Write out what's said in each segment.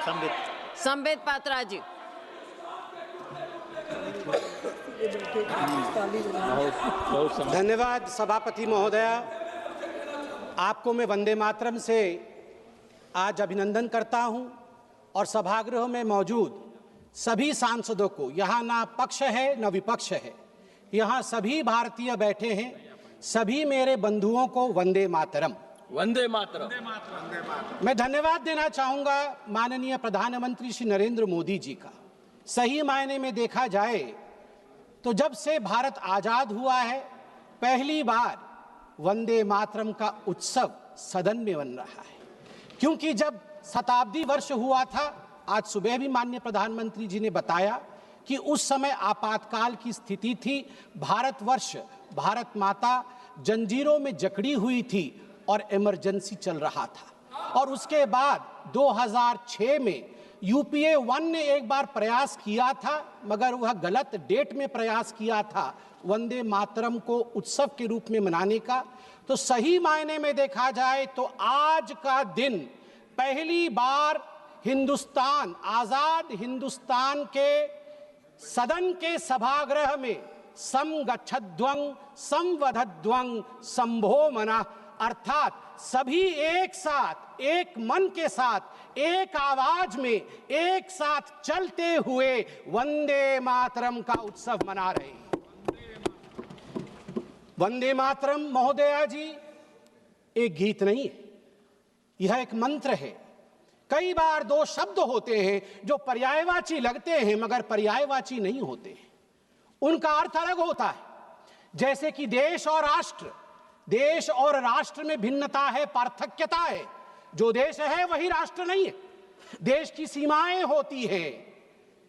संबित पात्रा जी। धन्यवाद सभापति महोदया। आपको मैं वंदे मातरम से आज अभिनंदन करता हूं और सभागृह में मौजूद सभी सांसदों को, यहाँ ना पक्ष है न विपक्ष है, यहाँ सभी भारतीय बैठे हैं, सभी मेरे बंधुओं को वंदे मातरम। वंदे मातरम। मैं धन्यवाद देना चाहूँगा माननीय प्रधानमंत्री श्री नरेंद्र मोदी जी का। सही मायने में देखा जाए तो जब से भारत आज़ाद हुआ है, पहली बार वंदे मातरम का उत्सव सदन में बन रहा है। क्योंकि जब शताब्दी वर्ष हुआ था, आज सुबह भी माननीय प्रधानमंत्री जी ने बताया कि उस समय आपातकाल की स्थिति थी, भारतवर्ष, भारत माता जंजीरों में जकड़ी हुई थी और इमरजेंसी चल रहा था। और उसके बाद 2006 में यूपीए 1 ने एक बार प्रयास किया था, मगर वह गलत डेट में प्रयास किया था वंदे मातरम को उत्सव के रूप में मनाने का। तो सही मायने में देखा जाए तो आज का दिन पहली बार हिंदुस्तान, आजाद हिंदुस्तान के सदन के सभागृह में समगच्छध्वं संवदध्वं संभो मना, अर्थात सभी एक साथ, एक मन के साथ, एक आवाज में, एक साथ चलते हुए वंदे मातरम का उत्सव मना रहे हैं। वंदे मातरम महोदया जी एक गीत नहीं है, यह एक मंत्र है। कई बार दो शब्द होते हैं जो पर्यायवाची लगते हैं मगर पर्यायवाची नहीं होते हैं, उनका अर्थ अलग होता है। जैसे कि देश और राष्ट्र, देश और राष्ट्र में भिन्नता है, पार्थक्यता है। जो देश है वही राष्ट्र नहीं है। देश की सीमाएं होती हैं,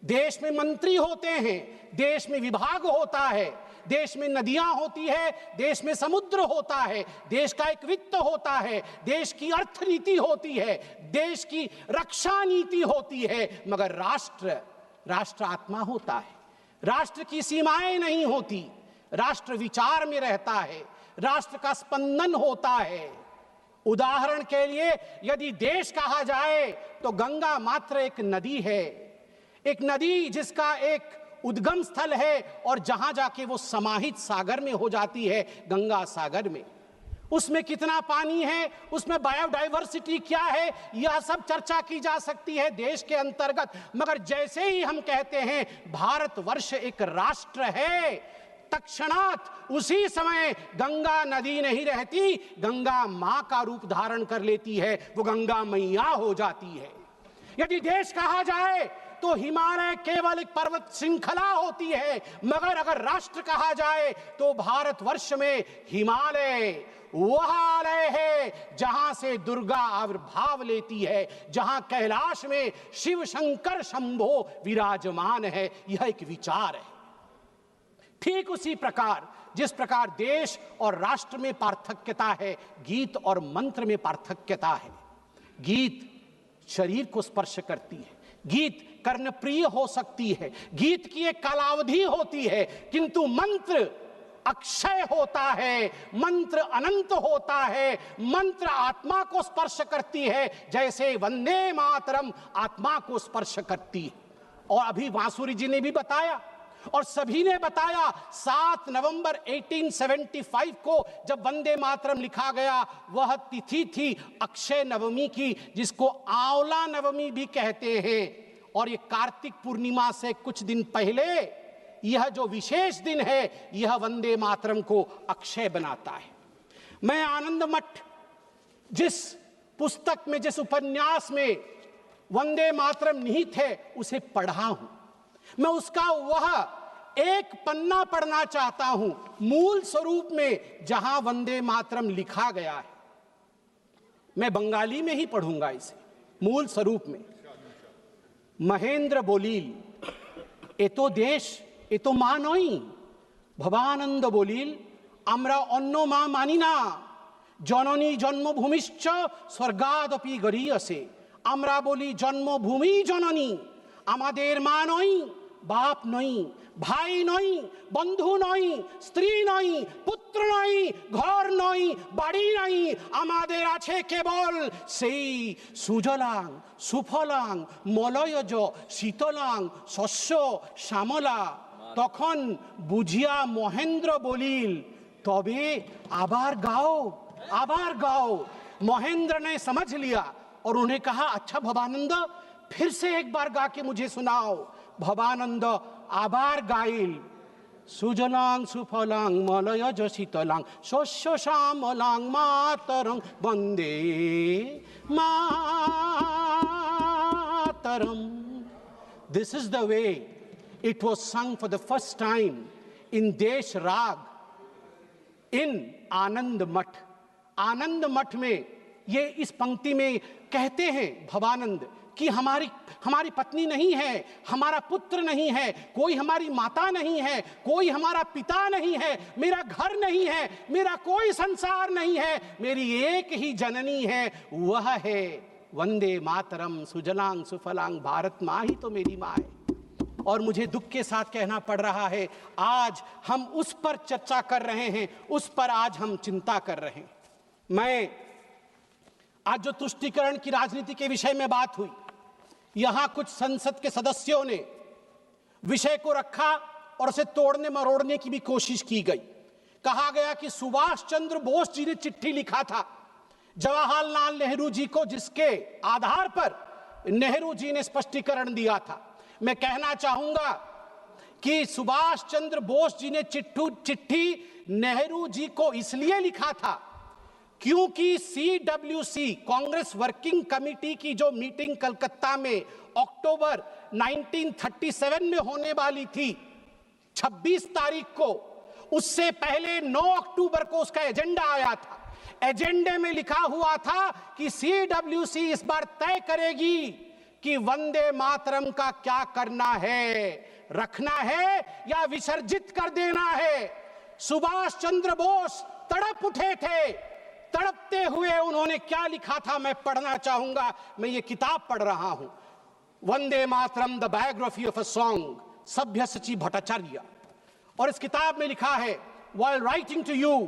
देश में मंत्री होते हैं, देश में विभाग होता है, देश में नदियां होती है, देश में समुद्र होता है, देश का एक वित्त होता है, देश की अर्थनीति होती है, देश की रक्षा नीति होती है, मगर राष्ट्र, राष्ट्र आत्मा होता है। राष्ट्र की सीमाएं नहीं होती, राष्ट्र विचार में रहता है, राष्ट्र का स्पंदन होता है। उदाहरण के लिए यदि देश कहा जाए तो गंगा मात्र एक नदी है, एक नदी जिसका एक उद्गम स्थल है और जहां जाके वो समाहित सागर में हो जाती है, गंगा सागर में। उसमें कितना पानी है, उसमें बायोडाइवर्सिटी क्या है, यह सब चर्चा की जा सकती है देश के अंतर्गत। मगर जैसे ही हम कहते हैं भारतवर्ष एक राष्ट्र है, तत्क्षणात उसी समय गंगा नदी नहीं रहती, गंगा मां का रूप धारण कर लेती है, वो गंगा मैया हो जाती है। यदि देश कहा जाए तो हिमालय केवल एक पर्वत श्रृंखला होती है, मगर अगर राष्ट्र कहा जाए तो भारतवर्ष में हिमालय वह आलय है जहां से दुर्गा आविर्भाव लेती है, जहां कैलाश में शिव शंकर शंभो विराजमान है। यह एक विचार है। ठीक उसी प्रकार जिस प्रकार देश और राष्ट्र में पार्थक्यता है, गीत और मंत्र में पार्थक्यता है। गीत शरीर को स्पर्श करती है, गीत कर्णप्रिय हो सकती है, गीत की एक कालावधि होती है, किंतु मंत्र अक्षय होता है, मंत्र अनंत होता है, मंत्र आत्मा को स्पर्श करती है, जैसे वंदे मातरम आत्मा को स्पर्श करती है। और अभी बांसुरी जी ने भी बताया और सभी ने बताया, 7 नवंबर 1875 को जब वंदे मातरम लिखा गया, वह तिथि थी अक्षय नवमी की, जिसको आंवला नवमी भी कहते हैं। और ये कार्तिक पूर्णिमा से कुछ दिन पहले यह जो विशेष दिन है, यह वंदे मातरम को अक्षय बनाता है। मैं आनंद मठ जिस पुस्तक में, जिस उपन्यास में वंदे मातरम निहित है, उसे पढ़ा हूं। मैं उसका वह एक पन्ना पढ़ना चाहता हूं, मूल स्वरूप में जहां वंदे मातरम लिखा गया है। मैं बंगाली में ही पढ़ूंगा इसे, मूल स्वरूप में। महेंद्र बोलील, ए तो देश, ए तो मा नई। भवानंद बोलील, आमरा अन्य मा मानी ना। जननी जन्मभूमिश्च स्वर्गादपि गरीयसे। आमरा बोली जन्मभूमि जननी, आमादेर मा नई, বাপ নই, ভাই নই, বন্ধু নই, স্ত্রী নই, পুত্র নই, ঘর নই, বাড়ি নাই, আমাদের আছে কেবল সেই সুজলাং সুফলাং মলয়জ শীতলাং শস্য শ্যামলা। তখন বুঝিয়া মহেন্দ্র বলিল, তবে আবার গাओ, आबार गाओ। महेंद्र ने समझ लिया और उन्हें कहा, अच्छा भवानंद, फिर से एक बार गा के मुझे सुनाओ। भवानंद आबार गाइल, सुजलां सुफलां मलयज शीतलां शस्य श्यामलां मातरं Vande Mataram. This is the way it was sung for the first time in Desh Rag in आनंद मठ। आनंद मठ में ये इस पंक्ति में कहते हैं भवानंद कि हमारी पत्नी नहीं है, हमारा पुत्र नहीं है, कोई हमारी माता नहीं है, कोई हमारा पिता नहीं है, मेरा घर नहीं है, मेरा कोई संसार नहीं है, मेरी एक ही जननी है, वह है वंदे मातरम सुजलांग सुफलांग, भारत माँ ही तो मेरी माँ है। और मुझे दुख के साथ कहना पड़ रहा है, आज हम उस पर चर्चा कर रहे हैं, उस पर आज हम चिंता कर रहे हैं। मैं आज जो तुष्टीकरण की राजनीति के विषय में बात हुई, यहां कुछ संसद के सदस्यों ने विषय को रखा और उसे तोड़ने मरोड़ने की भी कोशिश की गई। कहा गया कि सुभाष चंद्र बोस जी ने चिट्ठी लिखा था जवाहरलाल नेहरू जी को, जिसके आधार पर नेहरू जी ने स्पष्टीकरण दिया था। मैं कहना चाहूंगा कि सुभाष चंद्र बोस जी ने चिट्ठी नेहरू जी को इसलिए लिखा था क्योंकि CWC कांग्रेस वर्किंग कमेटी की जो मीटिंग कलकत्ता में अक्टूबर 1937 में होने वाली थी 26 तारीख को, उससे पहले 9 अक्टूबर को उसका एजेंडा आया था। एजेंडे में लिखा हुआ था कि CWC इस बार तय करेगी कि वंदे मातरम का क्या करना है, रखना है या विसर्जित कर देना है। सुभाष चंद्र बोस तड़प उठे थे, तड़पते हुए उन्होंने क्या लिखा था मैं पढ़ना चाहूंगा। मैं ये किताब पढ़ रहा हूं, Vande Mataram the biography of a song, सभ्यसाची भट्टाचार्य। और इस किताब में लिखा है, while writing to you,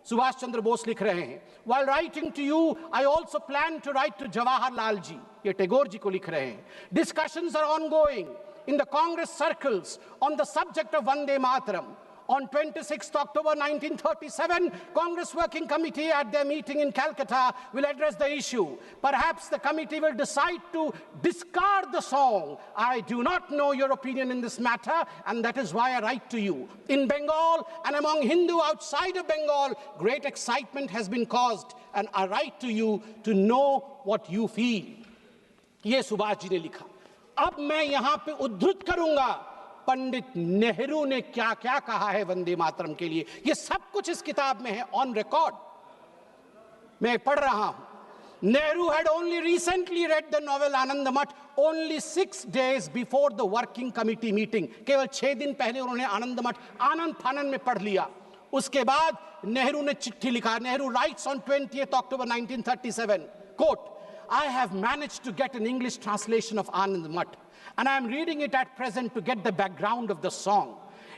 Subhash Chandra Bose लिख रहे हैं, while writing to you I also plan to write to Jawaharlal ji, ये टैगोर जी को लिख रहे हैं। Discussions are ongoing in the Congress circles on the subject of Vande Mataram. On 26th October 1937, Congress Working Committee at their meeting in Calcutta will address the issue. Perhaps the committee will decide to discard the song. I do not know your opinion in this matter, and that is why I write to you. In Bengal and among Hindu outside of Bengal, great excitement has been caused, and I write to you to know what you feel. ये सुभाष जी ने लिखा। अब मैं यहां पे उद्धृत करूंगा पंडित नेहरू ने क्या क्या कहा है वंदे मातरम के लिए। ये सब कुछ इस किताब में है, ऑन रिकॉर्ड मैं पढ़ रहा हूं। Nehru had only recently read the novel आनंद मठ only 6 days before the working committee meeting. केवल 6 दिन पहले उन्होंने आनंद मठ आनंद फानन में पढ़ लिया। उसके बाद नेहरू ने चिट्ठी लिखा। Nehru writes on 20th October 1937, quote, I have managed to get an English translation of Anand Math, and I am reading it at present to get the background of the song.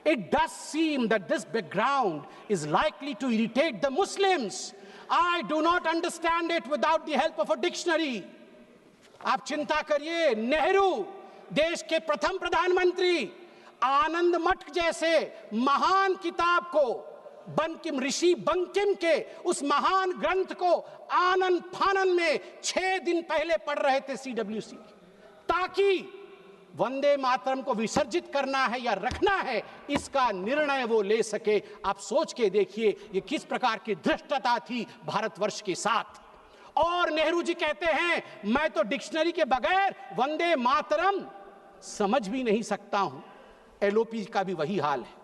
It does seem that this background is likely to irritate the Muslims. I do not understand it without the help of a dictionary. आप चिंता करिए, नेहरू देश के प्रथम प्रधानमंत्री आनंद मठ जैसे महान किताब को, बंकिम ऋषि बंकिम के उस महान ग्रंथ को आनंद फानन में 6 दिन पहले पढ़ रहे थे CWC, ताकि वंदे मातरम को विसर्जित करना है या रखना है इसका निर्णय वो ले सके। आप सोच के देखिए ये किस प्रकार की धृष्टता थी भारतवर्ष के साथ। और नेहरू जी कहते हैं मैं तो डिक्शनरी के बगैर वंदे मातरम समझ भी नहीं सकता हूं। LOP का भी वही हाल है,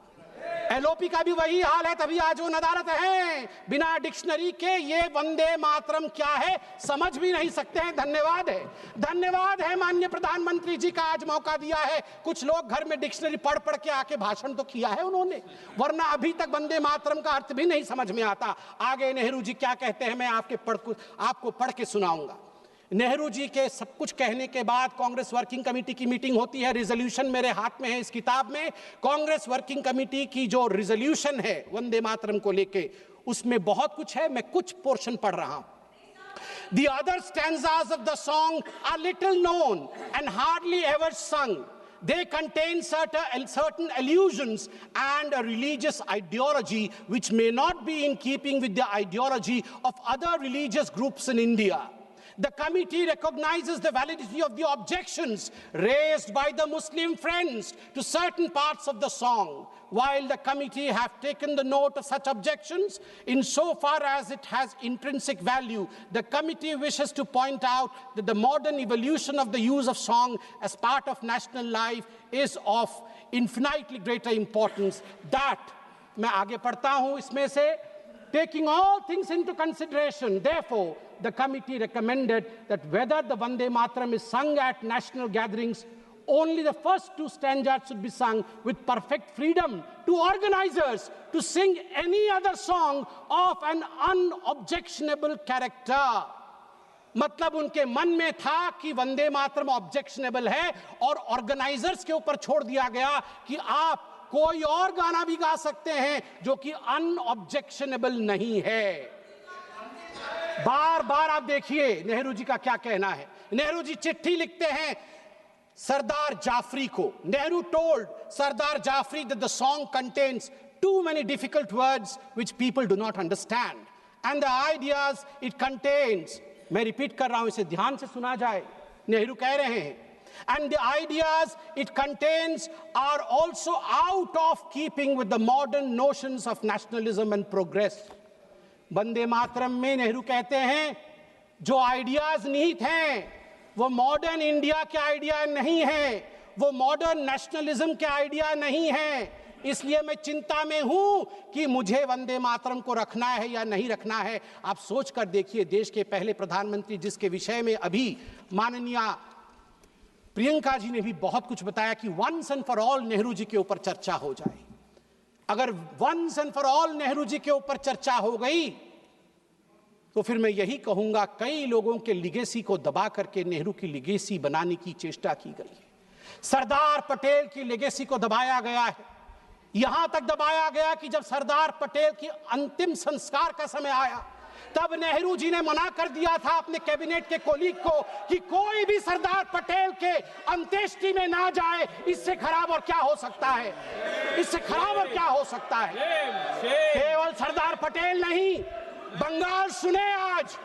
LOP का भी वही हाल है, तभी आज वो नदारत है। बिना डिक्शनरी के ये वंदे मातरम क्या है समझ भी नहीं सकते हैं। धन्यवाद है, धन्यवाद है माननीय प्रधानमंत्री जी का आज मौका दिया है। कुछ लोग घर में डिक्शनरी पढ़ पढ़ के आके भाषण तो किया है उन्होंने, वरना अभी तक वंदे मातरम का अर्थ भी नहीं समझ में आता। आगे नेहरू जी क्या कहते हैं मैं आपको पढ़ के सुनाऊंगा। नेहरू जी के सब कुछ कहने के बाद कांग्रेस वर्किंग कमेटी की मीटिंग होती है। रिजोल्यूशन मेरे हाथ में है इस किताब में। कांग्रेस वर्किंग कमेटी की जो रिजोल्यूशन है वंदे मातरम को लेके, उसमें बहुत कुछ है, मैं कुछ पोर्शन पढ़ रहा हूं। The other stanzas of the song are little known and hardly ever sung. They contain certain allusions and a religious ideology which may not be in keeping with the ideology of other religious groups in India. The committee recognizes the validity of the objections raised by the Muslim friends to certain parts of the song. While the committee have taken the note of such objections, insofar as it has intrinsic value, the committee wishes to point out that the modern evolution of the use of song as part of national life is of infinitely greater importance. That, मैं आगे पढ़ता हूँ इसमें से, taking all things into consideration, therefore, the committee recommended that whether the Vande Mataram is sung at national gatherings, only the first two stanzas should be sung with perfect freedom to organizers to sing any other song of an unobjectionable character. मतलब उनके मन में था कि Vande Mataram objectionable है और organisers के ऊपर छोड़ दिया गया कि आप कोई और गाना भी गा सकते हैं जो कि अनऑब्जेक्शनेबल नहीं है। बार बार आप देखिए नेहरू जी का क्या कहना है। नेहरू जी चिट्ठी लिखते हैं सरदार जाफरी को। Nehru told Sardar Jafri that the song contains too many difficult words which people do not understand and the ideas it contains, मैं रिपीट कर रहा हूं, इसे ध्यान से सुना जाए, नेहरू कह रहे हैं, and the ideas it contains are also out of keeping with the modern notions of nationalism and progress. Vande Mataram में नेहरू कहते हैं जो आइडियाज निहित हैं वो मॉडर्न इंडिया के आइडिया नहीं है, वो मॉडर्न नेशनलिज्म के आइडिया नहीं है। इसलिए मैं चिंता में हूं कि मुझे वंदे मातरम को रखना है या नहीं रखना है। आप सोच कर देखिए, देश के पहले प्रधानमंत्री जिसके विषय में अभी माननीय प्रियंका जी ने भी बहुत कुछ बताया कि once and for all Nehru ji के ऊपर चर्चा हो जाए। अगर once and for all Nehru ji के ऊपर चर्चा हो गई तो फिर मैं यही कहूंगा कई लोगों के लिगेसी को दबा करके नेहरू की लिगेसी बनाने की चेष्टा की गई है। सरदार पटेल की लिगेसी को दबाया गया है, यहां तक दबाया गया कि जब सरदार पटेल की अंतिम संस्कार का समय आया तब नेहरू जी ने मना कर दिया था अपने कैबिनेट के कोलीग को कि कोई भी सरदार पटेल के अंत्येष्टि में ना जाए। इससे खराब और क्या हो सकता है, इससे खराब और क्या हो सकता है। केवल सरदार पटेल नहीं, बंगाल सुने आज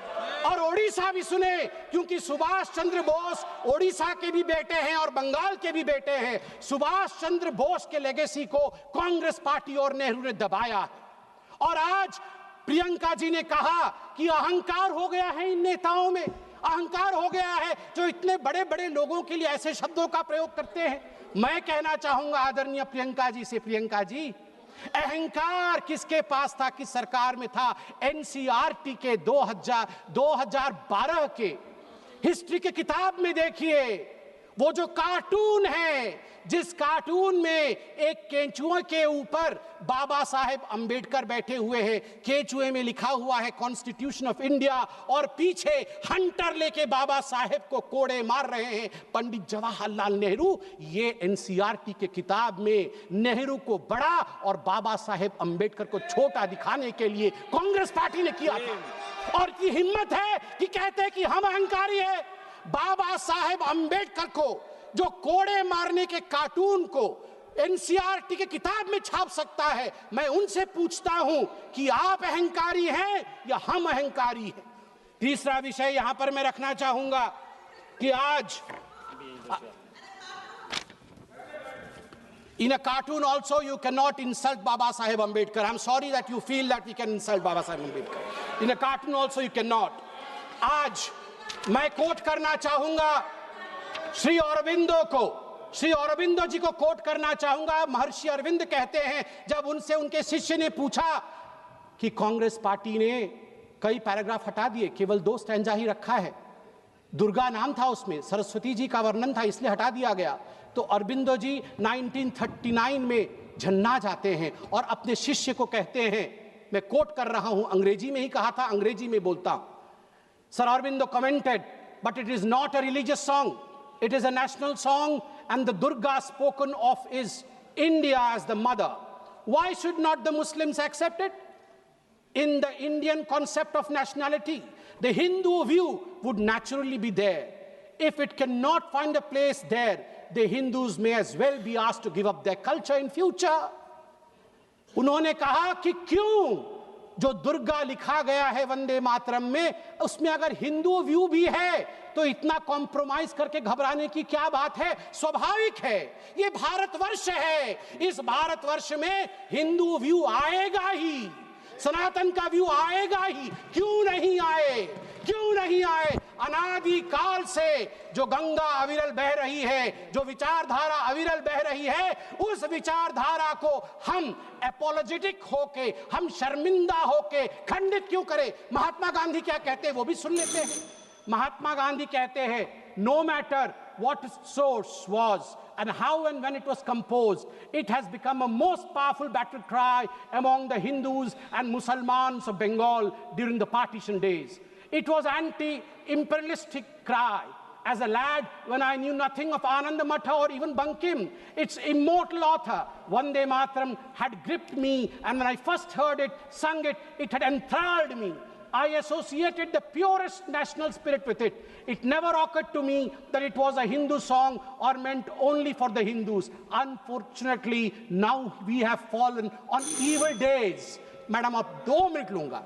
और ओडिशा भी सुने, क्योंकि सुभाष चंद्र बोस ओडिशा के भी बेटे हैं और बंगाल के भी बेटे हैं। सुभाष चंद्र बोस के लेगेसी को कांग्रेस पार्टी और नेहरू ने दबाया और आज प्रियंका जी ने कहा कि अहंकार हो गया है इन नेताओं में, अहंकार हो गया है जो इतने बड़े बड़े लोगों के लिए ऐसे शब्दों का प्रयोग करते हैं। मैं कहना चाहूंगा आदरणीय प्रियंका जी से, प्रियंका जी, अहंकार किसके पास था, किस सरकार में था? एनसीईआरटी के 2012 के हिस्ट्री के किताब में देखिए, वो जो कार्टून है, जिस कार्टून में एक केंचुए के ऊपर बाबा साहेब अंबेडकर बैठे हुए हैं, केंचुए में लिखा हुआ है कॉन्स्टिट्यूशन ऑफ इंडिया और पीछे हंटर लेके बाबा साहेब को कोड़े मार रहे हैं पंडित जवाहरलाल नेहरू। ये एनसीईआरटी के किताब में नेहरू को बड़ा और बाबा साहेब अंबेडकर को छोटा दिखाने के लिए कांग्रेस पार्टी ने किया था। और की हिम्मत है कि कहते हैं कि हम अहंकारी है। बाबा साहेब अंबेडकर को जो कोड़े मारने के कार्टून को एनसीईआरटी के किताब में छाप सकता है, मैं उनसे पूछता हूं कि आप अहंकारी हैं या हम अहंकारी हैं। तीसरा विषय यहां पर मैं रखना चाहूंगा कि आज in a cartoon also you cannot insult Baba Saheb Ambedkar. I'm sorry that you feel that we can insult Baba Saheb Ambedkar. In a cartoon also you cannot. आज मैं कोट करना चाहूंगा श्री अरविंदो को, श्री अरविंदो जी को कोट करना चाहूंगा। महर्षि अरविंद कहते हैं, जब उनसे उनके शिष्य ने पूछा कि कांग्रेस पार्टी ने कई पैराग्राफ हटा दिए, केवल 2 स्टैंजा ही रखा है, दुर्गा नाम था उसमें, सरस्वती जी का वर्णन था इसलिए हटा दिया गया, तो अरविंदो जी 1939 में झन्ना जाते हैं और अपने शिष्य को कहते हैं, मैं कोट कर रहा हूं, अंग्रेजी में ही कहा था, अंग्रेजी में बोलता हूं। Sir Aurobindo commented but it is not a religious song. It is a national song, and the Durga spoken of is India as the mother. Why should not the Muslims accept it? In the Indian concept of nationality, the Hindu view would naturally be there. If it cannot find a place there, the Hindus may as well be asked to give up their culture in future. उन्होंने कहा कि क्यों जो दुर्गा लिखा गया है वंदे मातरम में, उसमें अगर हिंदू व्यू भी है तो इतना कॉम्प्रोमाइज करके घबराने की क्या बात है? स्वाभाविक है, ये भारतवर्ष है, इस भारतवर्ष में हिंदू व्यू आएगा ही, सनातन का व्यू आएगा ही। क्यों नहीं आए? क्यों नहीं आए? अनादि काल से जो गंगा अविरल बह रही है, जो विचारधारा अविरल बह रही है, उस विचारधारा को हम एपोलोजेटिक होके, हम शर्मिंदा होके खंडित क्यों करें? महात्मा गांधी क्या कहते हैं वो भी सुन लेते हैं। महात्मा गांधी कहते हैं, no matter what its source was and how and when it was composed, it has become a most powerful battle cry among the Hindus and Muslims of Bengal during the partition days. It was anti-imperialistic cry. As a lad, when I knew nothing of Ananda Matha or even Bankim, its immortal author, Vande Mataram, had gripped me, and when I first heard it, sung it, it had enthralled me. I associated the purest national spirit with it. It never occurred to me that it was a Hindu song or meant only for the Hindus. Unfortunately, now we have fallen on evil days. Madam, ab 2 minute lunga.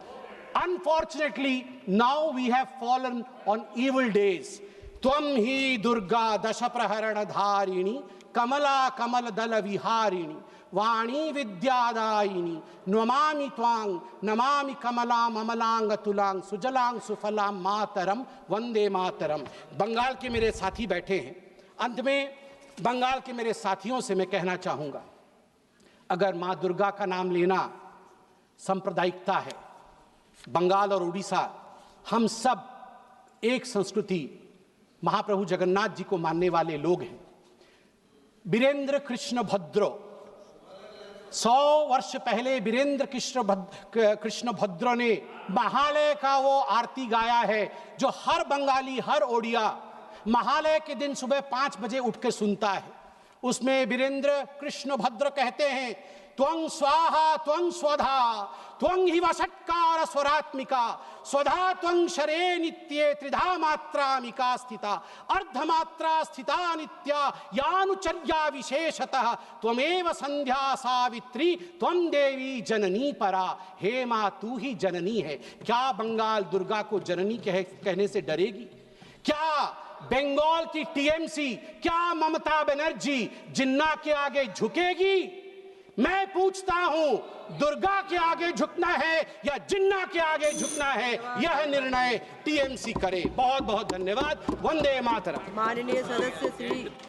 Unfortunately, now we have fallen on evil days. Tvam hi Durga dashapraharana dharini kamala kamal dala viharini वाणी विद्यादायिनी नमामि त्वां नमामि कमलां अमलांग तुलांग सुजलांग सुफलां मातरम वंदे मातरम। बंगाल के मेरे साथी बैठे हैं। अंत में बंगाल के मेरे साथियों से मैं कहना चाहूँगा, अगर माँ दुर्गा का नाम लेना सांप्रदायिकता है, बंगाल और उड़ीसा हम सब एक संस्कृति महाप्रभु जगन्नाथ जी को मानने वाले लोग हैं। बीरेंद्र कृष्ण भद्र 100 वर्ष पहले बीरेंद्र कृष्ण भद्र ने महालय का वो आरती गाया है जो हर बंगाली, हर ओडिया महालय के दिन सुबह 5 बजे उठ के सुनता है। उसमें बीरेंद्र कृष्ण भद्र कहते हैं, त्वं स्वाहा त्वं स्वधा त्वं हि वषट्कार स्वरात्मिका स्वधा त्वं शरे नित्ये त्रिधा मात्रामिका स्थिता अर्धमात्रा स्थिता नित्या यानुचर्या विशेषतः त्वमेव संध्या सावित्री त्वं देवी जननी परा। हे माँ, तू ही जननी है। क्या बंगाल दुर्गा को जननी कहने से डरेगी? क्या बंगाल की टीएमसी, क्या ममता बनर्जी जिन्ना के आगे झुकेगी? मैं पूछता हूं, दुर्गा के आगे झुकना है या जिन्ना के आगे झुकना है, यह निर्णय टीएमसी करे। बहुत बहुत धन्यवाद। वंदे मातरम। माननीय सदस्य श्री